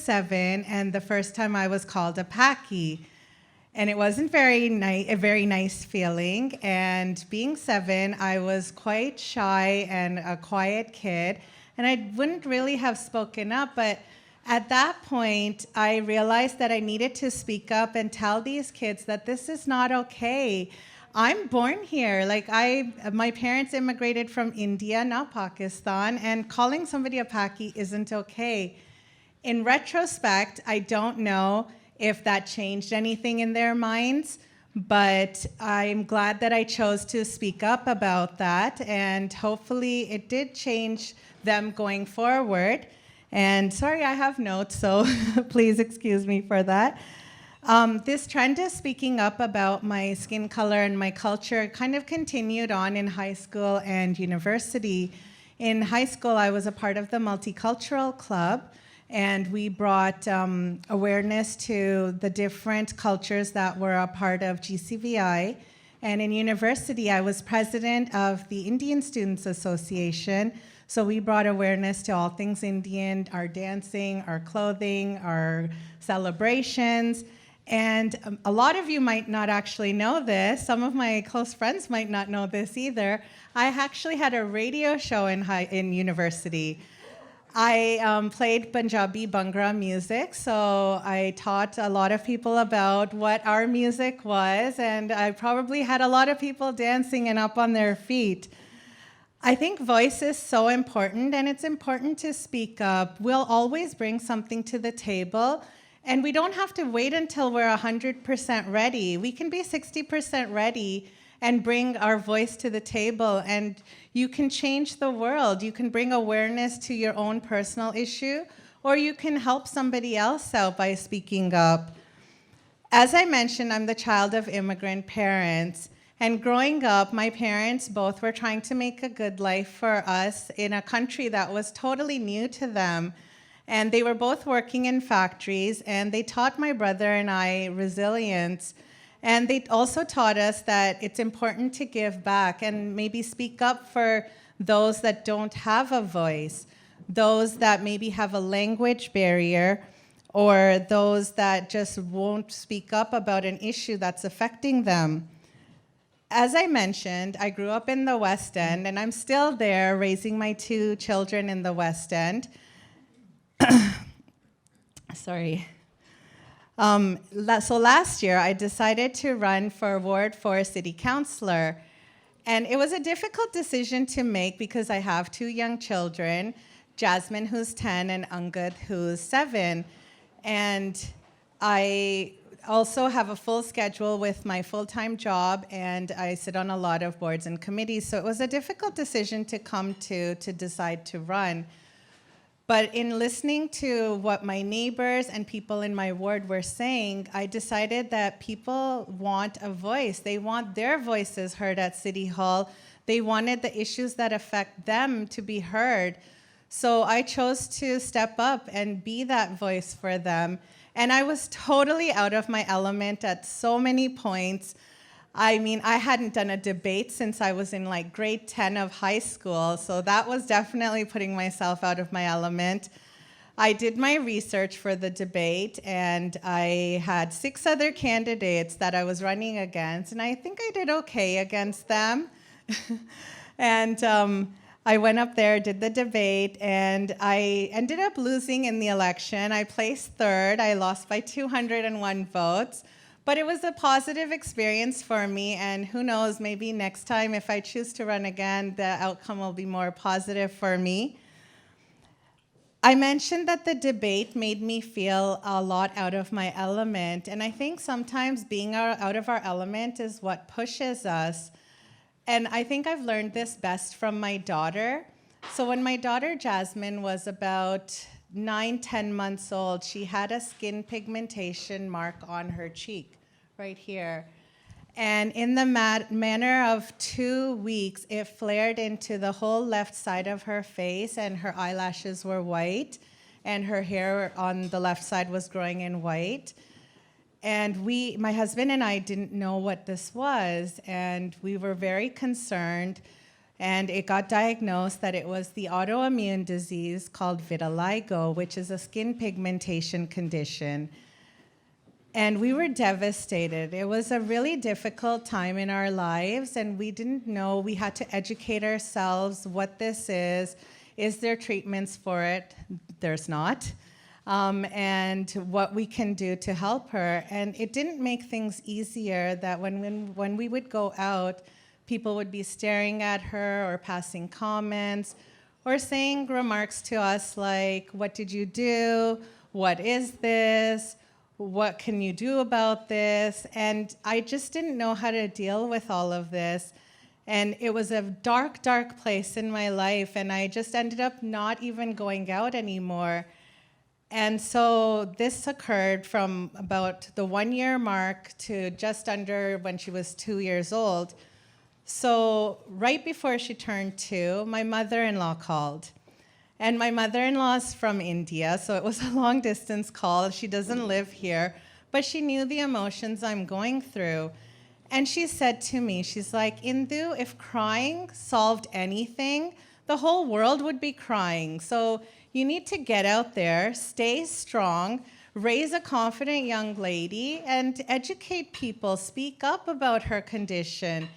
7, and the first time I was called a Paki. And it wasn't a very nice feeling. And being 7, I was quite shy and a quiet kid, and I wouldn't really have spoken up. But at that point, I realized that I needed to speak up and tell these kids that this is not okay. I'm born here. My parents immigrated from India, not Pakistan, and calling somebody a Paki isn't okay. In retrospect, I don't know if that changed anything in their minds, but I'm glad that I chose to speak up about that, and hopefully it did change them going forward. And sorry, I have notes, so please excuse me for that. This trend of speaking up about my skin color and my culture kind of continued on in high school and university. In high school, I was a part of the Multicultural Club, and we brought awareness to the different cultures that were a part of GCVI. And in university, I was president of the Indian Students Association, so we brought awareness to all things Indian, our dancing, our clothing, our celebrations. And a lot of you might not actually know this. Some of my close friends might not know this either. I actually had a radio show in university. I played Punjabi Bhangra music, so I taught a lot of people about what our music was, and I probably had a lot of people dancing and up on their feet. I think voice is so important, and it's important to speak up. We'll always bring something to the table, and we don't have to wait until we're 100% ready. We can be 60% ready and bring our voice to the table, and you can change the world. You can bring awareness to your own personal issue, or you can help somebody else out by speaking up. As I mentioned, I'm the child of immigrant parents, and growing up, my parents both were trying to make a good life for us in a country that was totally new to them. And they were both working in factories, and they taught my brother and I resilience. And they also taught us that it's important to give back and maybe speak up for those that don't have a voice, those that maybe have a language barrier, or those that just won't speak up about an issue that's affecting them. As I mentioned, I grew up in the West End, and I'm still there raising my 2 children in the West End. Sorry. So last year, I decided to run for Ward 4 City Councillor. And it was a difficult decision to make because I have 2 young children, Jasmine, who's 10, and Angad, who's 7. And I also have a full schedule with my full-time job, and I sit on a lot of boards and committees. So it was a difficult decision to come to decide to run. But in listening to what my neighbors and people in my ward were saying, I decided that people want a voice. They want their voices heard at City Hall. They wanted the issues that affect them to be heard. So I chose to step up and be that voice for them. And I was totally out of my element at so many points. I mean, I hadn't done a debate since I was in grade 10 of high school, so that was definitely putting myself out of my element. I did my research for the debate, and I had 6 other candidates that I was running against, and I think I did okay against them. And I went up there, did the debate, and I ended up losing in the election. I placed 3rd. I lost by 201 votes. But it was a positive experience for me, and who knows, maybe next time if I choose to run again, the outcome will be more positive for me. I mentioned that the debate made me feel a lot out of my element, and I think sometimes being out of our element is what pushes us. And I think I've learned this best from my daughter. So when my daughter Jasmine was about 9-10 months old, she had a skin pigmentation mark on her cheek, right here. And in the manner of 2 weeks, it flared into the whole left side of her face, and her eyelashes were white, and her hair on the left side was growing in white. And my husband and I didn't know what this was, and we were very concerned. And it got diagnosed that it was the autoimmune disease called vitiligo, which is a skin pigmentation condition. And we were devastated. It was a really difficult time in our lives, and we didn't know. We had to educate ourselves what this is. Is there treatments for it? There's not. And what we can do to help her. And it didn't make things easier that when we would go out, people would be staring at her or passing comments or saying remarks to us like, what did you do? What is this? What can you do about this? And I just didn't know how to deal with all of this. And it was a dark, dark place in my life, and I just ended up not even going out anymore. And so this occurred from about the 1 year mark to just under when she was 2 years old. So right before she turned 2, my mother-in-law called. And my mother-in-law is from India, so it was a long-distance call. She doesn't live here, but she knew the emotions I'm going through. And she said to me, she's like, Indu, if crying solved anything, the whole world would be crying. So you need to get out there, stay strong, raise a confident young lady, and educate people, speak up about her condition.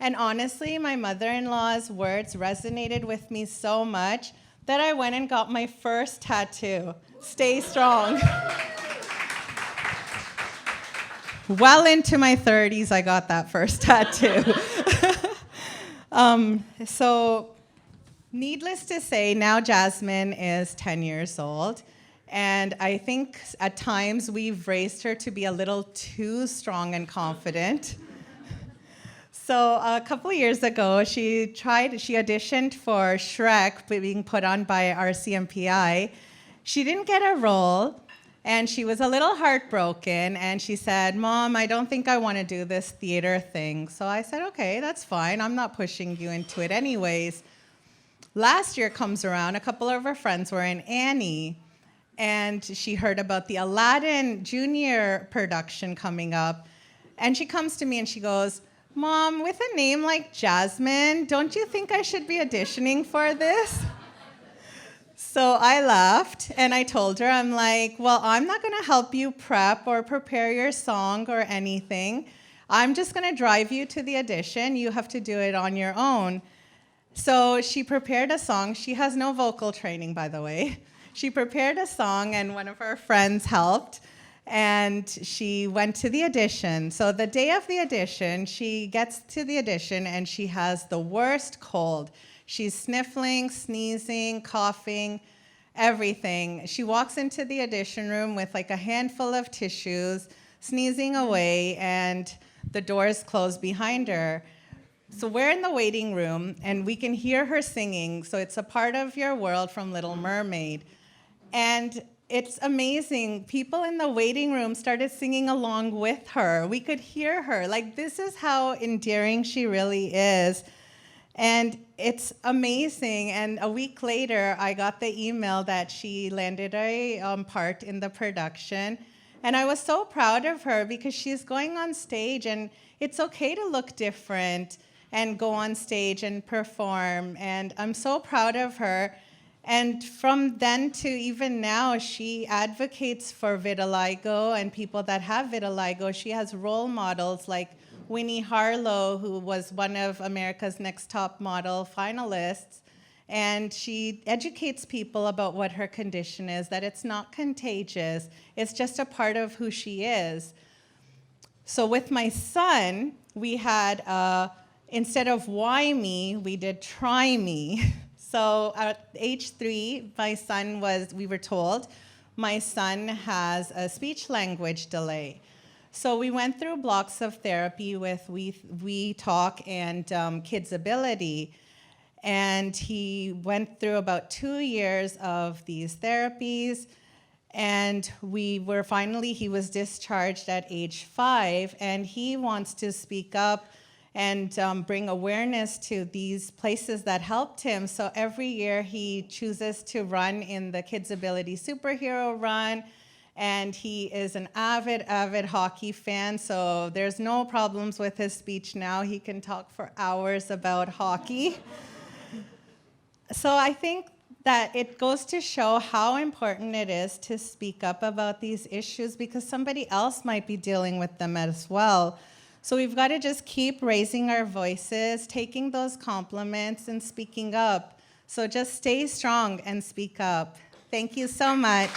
And honestly, my mother-in-law's words resonated with me so much that I went and got my first tattoo, Stay Strong. Well into my 30s, I got that first tattoo. So needless to say, now Jasmine is 10 years old. And I think at times we've raised her to be a little too strong and confident. So a couple of years ago, she auditioned for Shrek being put on by RCMPI. She didn't get a role, and she was a little heartbroken, and she said, Mom, I don't think I want to do this theater thing. So I said, okay, that's fine. I'm not pushing you into it anyways. Last year comes around, a couple of her friends were in Annie, and she heard about the Aladdin Junior production coming up, and she comes to me and she goes, Mom, with a name like Jasmine, don't you think I should be auditioning for this? So I laughed and I told her, I'm like, well, I'm not going to help you prep or prepare your song or anything. I'm just going to drive you to the audition. You have to do it on your own. So she prepared a song. She has no vocal training, by the way. She prepared a song and one of her friends helped. And she went to the audition. So the day of the audition, she gets to the audition and she has the worst cold. She's sniffling, sneezing, coughing, everything. She walks into the audition room with like a handful of tissues, sneezing away, and the doors close behind her. So we're in the waiting room and we can hear her singing. So it's a part of your world from Little Mermaid. And it's amazing. People in the waiting room started singing along with her. We could hear her. Like, this is how endearing she really is. And it's amazing. And a week later, I got the email that she landed a part in the production. And I was so proud of her because she's going on stage, and it's okay to look different and go on stage and perform. And I'm so proud of her. And from then to even now, she advocates for vitiligo and people that have vitiligo. She has role models like Winnie Harlow, who was one of America's Next Top Model finalists. And she educates people about what her condition is, that it's not contagious. It's just a part of who she is. So with my son, we had, instead of why me, we did try me. So at age 3, we were told, my son has a speech language delay. So we went through blocks of therapy with We Talk and Kids Ability. And he went through about 2 years of these therapies. And he was discharged at age 5, and he wants to speak up and bring awareness to these places that helped him. So every year he chooses to run in the Kids Ability Superhero Run, And he is an avid hockey fan, so there's no problems with his speech now. He can talk for hours about hockey. So I think that it goes to show how important it is to speak up about these issues because somebody else might be dealing with them as well. So we've got to just keep raising our voices, taking those compliments, and speaking up. So just stay strong and speak up. Thank you so much.